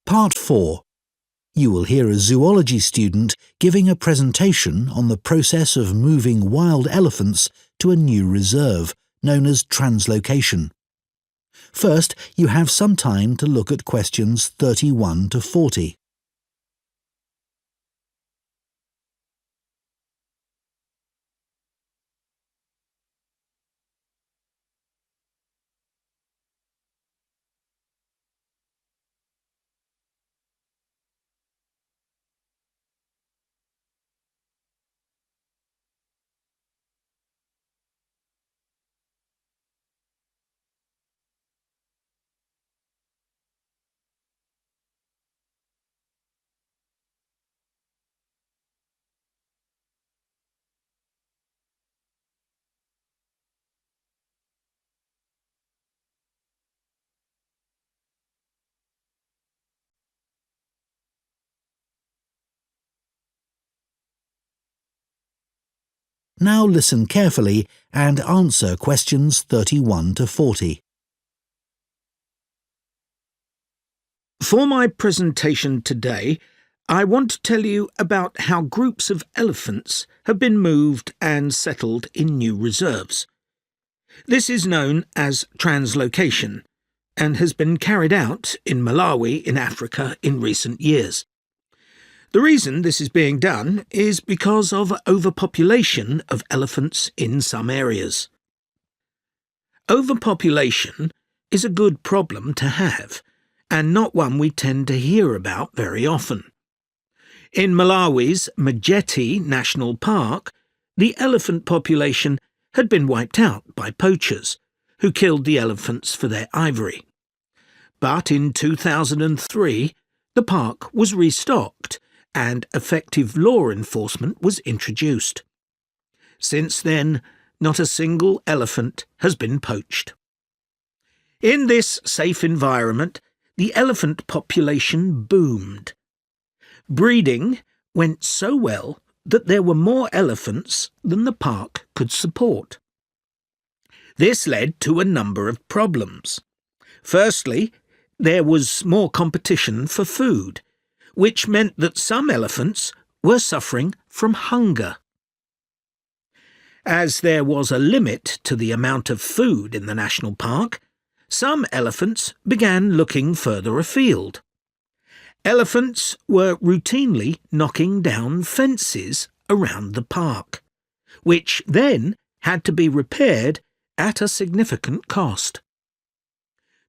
Part 4. You will hear a zoology student giving a presentation on the process of moving wild elephants to a new reserve, known as translocation. First, you have some time to look at questions 31 to 40. Now listen carefully and answer questions 31 to 40. For my presentation today, I want to tell you about how groups of elephants have been moved and settled in new reserves. This is known as translocation and has been carried out in Malawi in Africa in recent years. The reason this is being done is because of overpopulation of elephants in some areas. Overpopulation is a good problem to have, and not one we tend to hear about very often. In Malawi's Mageti National Park, the elephant population had been wiped out by poachers, who killed the elephants for their ivory. But in 2003, the park was restocked, and effective law enforcement was introduced. Since then, not a single elephant has been poached. In this safe environment, the elephant population boomed. Breeding went so well that there were more elephants than the park could support. This led to a number of problems. Firstly, there was more competition for food, which meant that some elephants were suffering from hunger. As there was a limit to the amount of food in the national park, some elephants began looking further afield. Elephants were routinely knocking down fences around the park, which then had to be repaired at a significant cost.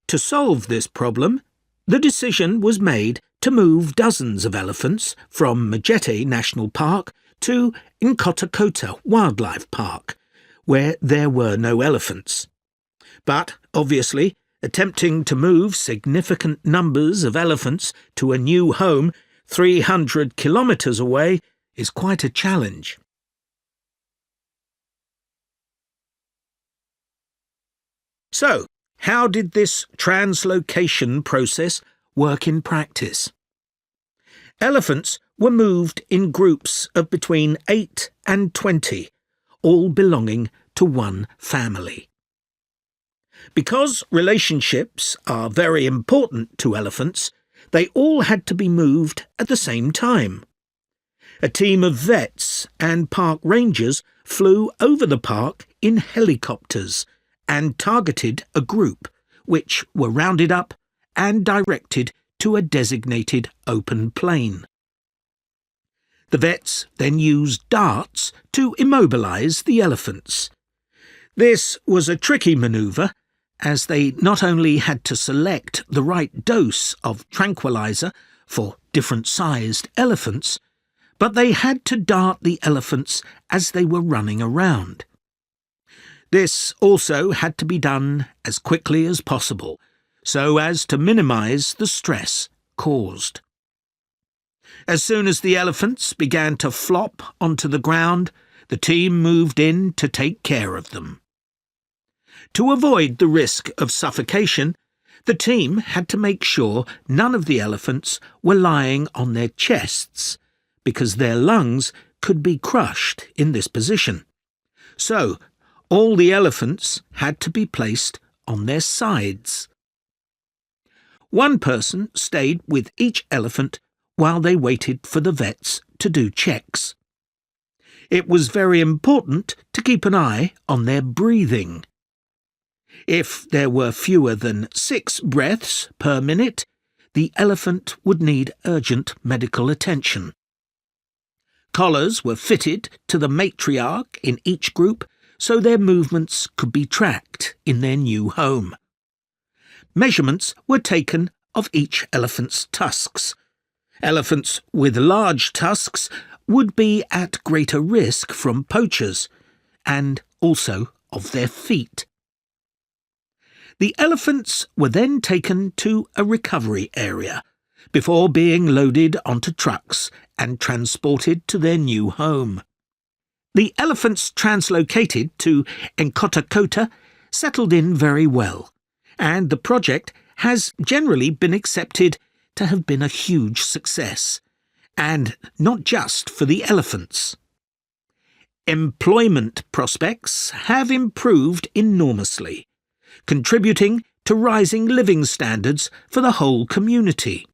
To solve this problem, the decision was made to move dozens of elephants from Mageti National Park to Nkotakota Wildlife Park, where there were no elephants. But, obviously, attempting to move significant numbers of elephants to a new home 300 kilometres away is quite a challenge. So, how did this translocation process work in practice? Elephants were moved in groups of between 8 and 20, all belonging to one family. Because relationships are very important to elephants, they all had to be moved at the same time. A team of vets and park rangers flew over the park in helicopters and targeted a group, which were rounded up and directed to a designated open plain. The vets then used darts to immobilize the elephants. This was a tricky maneuver, as they not only had to select the right dose of tranquilizer for different-sized elephants, but they had to dart the elephants as they were running around. This also had to be done as quickly as possible, so as to minimize the stress caused. As soon as the elephants began to flop onto the ground, the team moved in to take care of them. To avoid the risk of suffocation, the team had to make sure none of the elephants were lying on their chests, because their lungs could be crushed in this position. So, all the elephants had to be placed on their sides. One person stayed with each elephant while they waited for the vets to do checks. It was very important to keep an eye on their breathing. If there were fewer than 6 breaths per minute, the elephant would need urgent medical attention. Collars were fitted to the matriarch in each group so their movements could be tracked in their new home. Measurements were taken of each elephant's tusks. Elephants with large tusks would be at greater risk from poachers, and also of their feet. The elephants were then taken to a recovery area before being loaded onto trucks and transported to their new home. The elephants translocated to Nkota settled in very well, and the project has generally been accepted to have been a huge success, and not just for the elephants. Employment prospects have improved enormously, contributing to rising living standards for the whole community.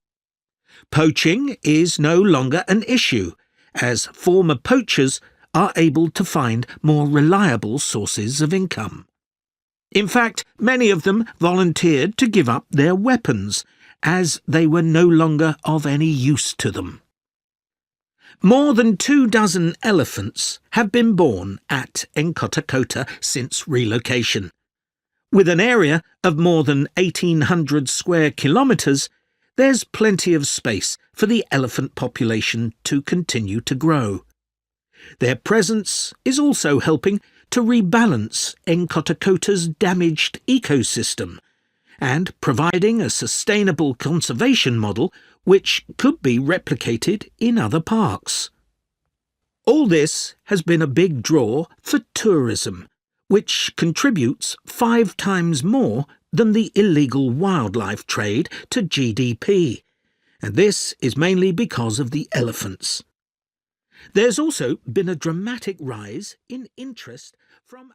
Poaching is no longer an issue, as former poachers are able to find more reliable sources of income. In fact, many of them volunteered to give up their weapons, as they were no longer of any use to them. More than 24 elephants have been born at Nkota since relocation. With an area of more than 1,800 square kilometres, there's plenty of space for the elephant population to continue to grow. Their presence is also helping to rebalance Nkota's damaged ecosystem and providing a sustainable conservation model which could be replicated in other parks. All this has been a big draw for tourism, which contributes 5 times more than the illegal wildlife trade to GDP, and this is mainly because of the elephants. There's also been a dramatic rise in interest from...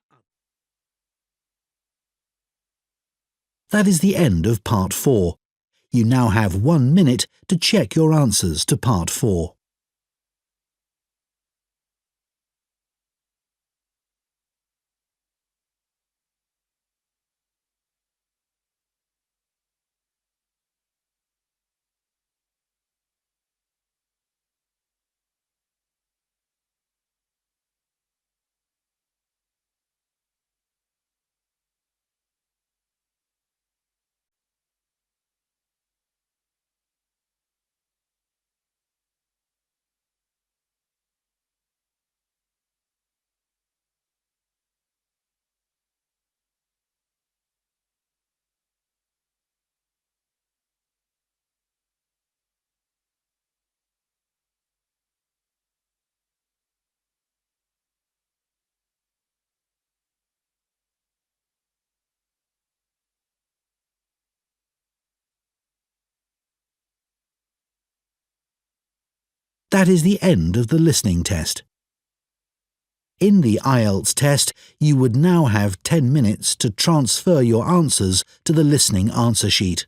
That is the end of Part 4. You now have 1 minute to check your answers to Part 4. That is the end of the listening test. In the IELTS test, you would now have 10 minutes to transfer your answers to the listening answer sheet.